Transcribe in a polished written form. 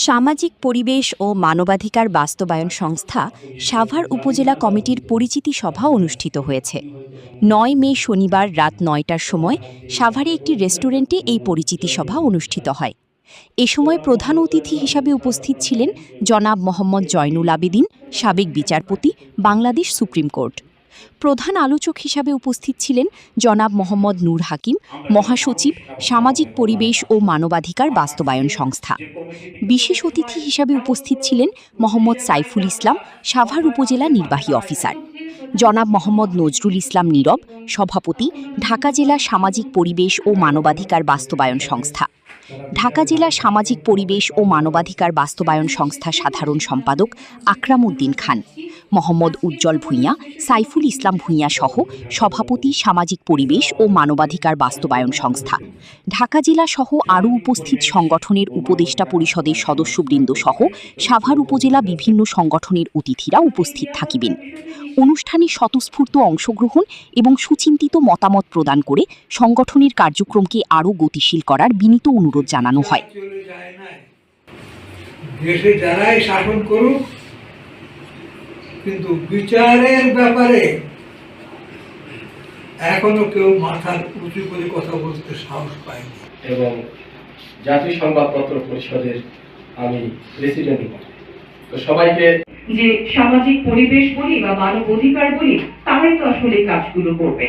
সামাজিক পরিবেশ ও মানবাধিকার বাস্তবায়ন সংস্থা সাভার উপজেলা কমিটির পরিচিতি সভা অনুষ্ঠিত হয়েছে। ৯ মে শনিবার রাত ৯টার সময় সাভারে একটি রেস্টুরেন্টে এই পরিচিতি সভা অনুষ্ঠিত হয়। এ সময় প্রধান অতিথি হিসাবে উপস্থিত ছিলেন জনাব মোহাম্মদ জয়নুল আবেদিন, সাবেক বিচারপতি, বাংলাদেশ সুপ্রিম কোর্ট। প্রধান আলোচক হিসাবে উপস্থিত ছিলেন জনাব মোহাম্মদ নূর হাকিম, মহাসচিব, সামাজিক পরিবেশ ও মানবাধিকার বাস্তবায়ন সংস্থা। বিশেষ অতিথি হিসাবে উপস্থিত ছিলেন মোহাম্মদ সাইফুল ইসলাম, সাভার উপজেলা নির্বাহী অফিসার। জনাব মোহাম্মদ নজরুল ইসলাম নীরব, সভাপতি, ঢাকা জেলা সামাজিক পরিবেশ ও মানবাধিকার বাস্তবায়ন সংস্থা। ঢাকা জেলা সামাজিক পরিবেশ ও মানবাধিকার বাস্তবায়ন সংস্থা সাধারণ সম্পাদক আকরাম উদ্দিন খান, মোহাম্মদ উজ্জ্বল ভূঁইয়া, সাইফুল ইসলাম ভূঁইয়া সহ সভাপতি, সামাজিক পরিবেশ ও মানবাধিকার বাস্তবায়ন সংস্থা। ঢাকা জেলা সহ আরও উপস্থিত সংগঠনের উপদেষ্টা পরিষদের সদস্যবৃন্দ সহ সাভার উপজেলা বিভিন্ন সংগঠনের অতিথিরা উপস্থিত থাকিবেন। অনুষ্ঠানে স্বতঃস্ফূর্ত অংশগ্রহণ এবং সুচিন্তিত মতামত প্রদান করে সংগঠনের কার্যক্রমকে আরও গতিশীল করার বিনীত অনুরোধ জানানো হয়। দেশে যারাই শাসন করুক, কিন্তু বিচারের ব্যাপারে এখনো কেউ মাথার উঁচু করে কথা বলতে সাহস পায়নি। এবং জাতীয় সংবাদপত্র পরিষদের আমি প্রেসিডেন্ট। তো সবাইকে যে সামাজিক পরিবেশ বলি বা মানব অধিকার বলি, তারাই তো আসলে কাজগুলো করবে।